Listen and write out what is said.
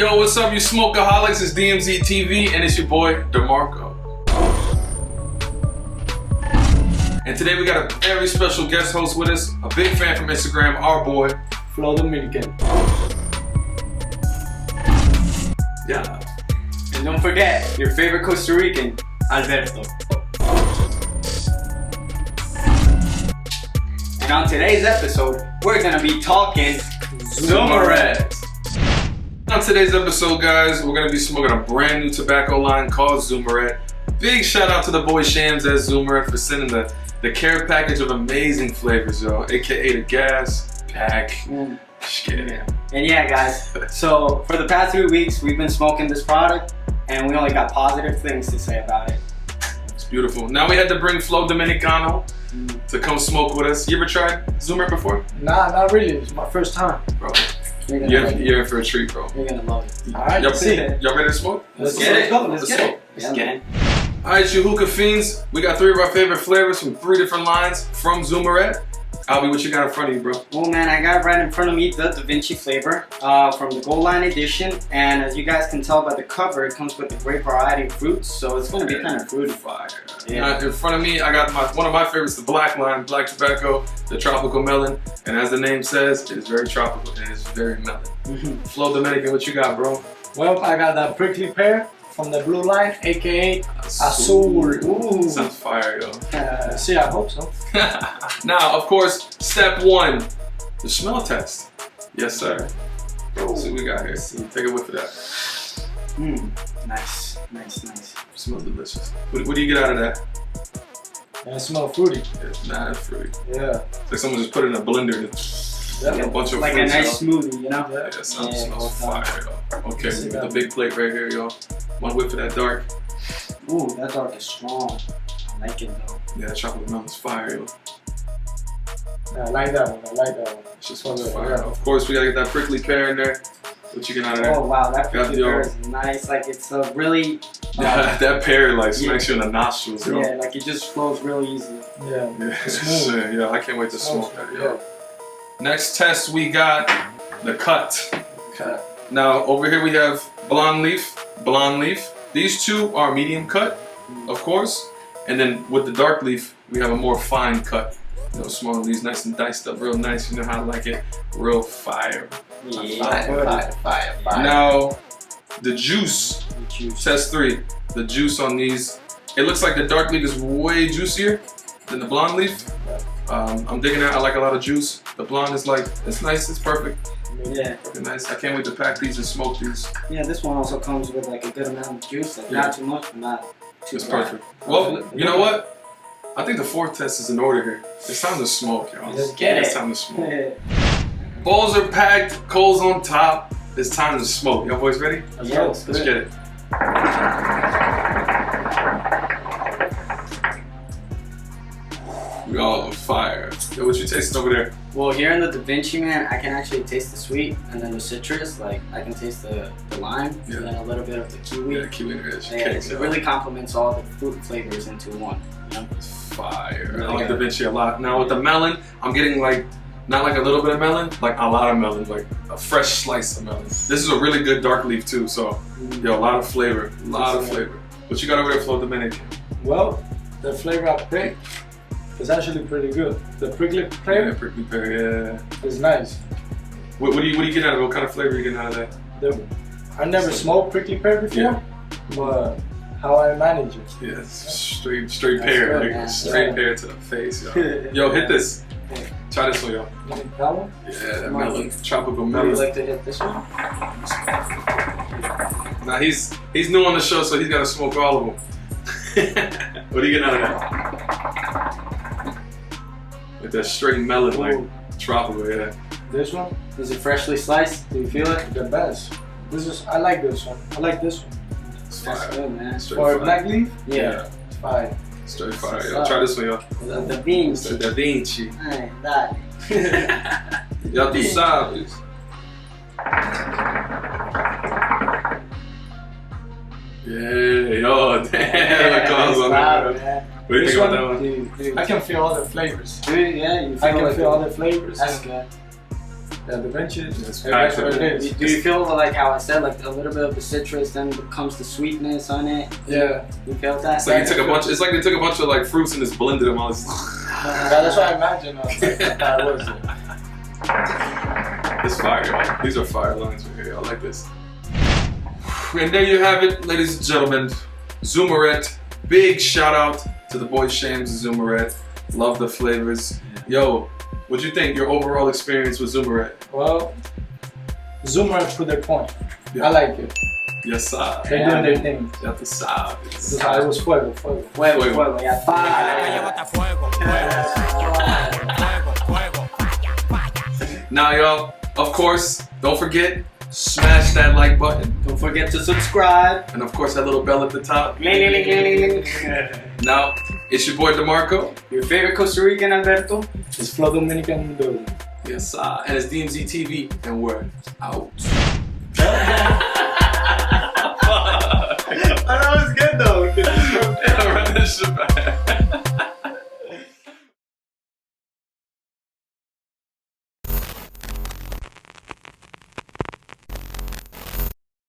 Yo, what's up, you smokeaholics? It's DMZ TV, and it's your boy, DeMarco. And today we got a very special guest host with us, a big fan from Instagram, our boy, Flow Dominican. Yeah. And don't forget, your favorite Costa Rican, Alberto. And on today's episode, we're gonna be talking Zumerret. On today's episode, guys, we're gonna be smoking a brand new tobacco line called Zumerret. Big shout out to the boy Shams at Zumerret for sending the care package of amazing flavors, yo, aka the gas pack. Shit. And yeah, guys, so for the past 3 weeks, we've been smoking this product, and we only got positive things to say about it. It's beautiful. Now we had to bring Flow Dominicano to come smoke with us. You ever tried Zumerret before? Nah, not really. It's my first time. Bro, you're in for a treat, bro. You're gonna love it. Alright, Y'all ready to smoke? Let's get it. Let's get it. Alright, you hookah fiends. We got 3 of our favorite flavors from 3 different lines from Zumerret. Albie, what you got in front of you, bro? Well, man, I got right in front of me the Da Vinci flavor from the Gold Line edition. And as you guys can tell by the cover, it comes with a great variety of fruits. So it's going to be kind of fruity. Fire. Yeah. In front of me, I got one of my favorites, the black line, black tobacco, the tropical melon. And as the name says, it is very tropical and it is very melon. Flow Dominican, what you got, bro? Well, I got that prickly pear from the blue line, aka Azul. Ooh. Sounds fire, yo. See, I hope so. Now, of course, step 1, the smell test. Yes, sir. Let's see what we got here. Take a whiff of that. Nice. Smells delicious. What do you get out of that? And it smells fruity. It's mad fruity. Yeah. It's like someone just put it in a blender and a bunch of like fruits, a nice smoothie, you know? Yeah, that smells fire, yo. Okay, See we got that. the big plate right here, yo. One whiff of that dark. Ooh, that dark is strong. I like it though. Yeah, that chocolate melon's fire, yo. Yeah, I like that one. It's just fire. Yeah. Of course, we gotta get that prickly pear in there. What you get out of there? Oh wow, that Got prickly pear is nice. Like it's a really Yeah, that pear like smacks you in the nostrils, yo. yeah, like it just flows real easy. Yeah. Smooth. Yeah, I can't wait to smoke that, yo. Yeah. Next test, we got the cut. Now, over here we have blonde leaf. These 2 are medium cut, of course. And then with the dark leaf, we have a more fine cut. You know, smaller leaves, nice and diced up, real nice. You know how I like it, real fire. Yeah. Fire. Now, the juice, test 3. The juice on these, it looks like the dark leaf is way juicier than the blonde leaf. I'm digging that. I like a lot of juice. The blonde is like, it's nice, it's perfect. Yeah. Fucking nice. I can't wait to pack these and smoke these. Yeah, this one also comes with like a good amount of juice. Like not too much, but not too It's dry. perfect. Well, you know what? I think the 4th test is in order here. It's time to smoke, y'all. Let's get it. It's time to smoke. Yeah. Bowls are packed, coals on top. It's time to smoke. Y'all boys ready? Let's Let's get it. We all on fire. Yo, what you tasting over there? Well, here in the Da Vinci, man, I can actually taste the sweet and then the citrus. Like I can taste the lime and then a little bit of the kiwi. Yeah, kiwi in there. It really complements all the fruit flavors into one. You know? Fire. Really I like good. Da Vinci a lot. Now with the melon, I'm getting like, not like a little bit of melon, like a lot of melon, like a fresh slice of melon. This is a really good dark leaf too, so yo, a lot of flavor, What you got over there, Flow Dominican? Well, the flavor I picked is actually pretty good. The prickly pear Yeah, prickly pear, yeah. is nice. What do you get out of it? What kind of flavor are you getting out of that? I never smoked prickly pear before, but how I manage it. Yeah, it's straight pear, good, like man. straight pear to the face, yo. Yo, hit this. Try this one, yo. You think that one? Yeah, that melon, tropical Would you melon. like to hit this one? Now he's new on the show, so he's gotta smoke all of them. What are you getting out of that? Like that straight melon, like tropical, yeah. This one? Is it freshly sliced? Do you feel it? The best. I like this one. I like this one. It's That's fire. good, man. Straight For a fire. black leaf, Yeah. it's fire. Straight fire, yo. Try this one, yo. The Da It's Vinci. the Da Vinci. Ay, dale. Ya tú sabes. Yeah, yo, damn. Comes on Stop, there. man. What do you This think about one, that one? I can feel all the flavors. Dude, yeah, you feel I can like feel all the flavors. That's good. Yeah, the Vinci. It's That's packed what with it is. Do you feel like how I said, like a little bit of the citrus, then becomes the sweetness on it? Yeah. You felt that? It's like they took a bunch. It's like they took a bunch of like fruits and just blended them all. Yeah, that's what I imagine. That was it. It's fire, y'all. These are fire lines right here. I like this. And there you have it, ladies and gentlemen. Zumerret. Big shout out to the boy Shams and Zumerret. Love the flavors. Yo, what'd you think? Your overall experience with Zumerret? Well, Zumerret to their point. Yeah. I like it. Yes, sir. They're doing their thing. Ya tú sabes. It was fuego, fuego. Fuego, Fuego. fuego, yeah. Fire. Now, y'all, of course, don't forget, smash that like button. Don't forget to subscribe. And of course, that little bell at the top. Ling, ling, ling, ling, ling. Now, it's your boy DeMarco. Your favorite Costa Rican, Alberto? It's Flow Dominican in the building. Yes, sir. And it's DMZ TV. And we're out. I know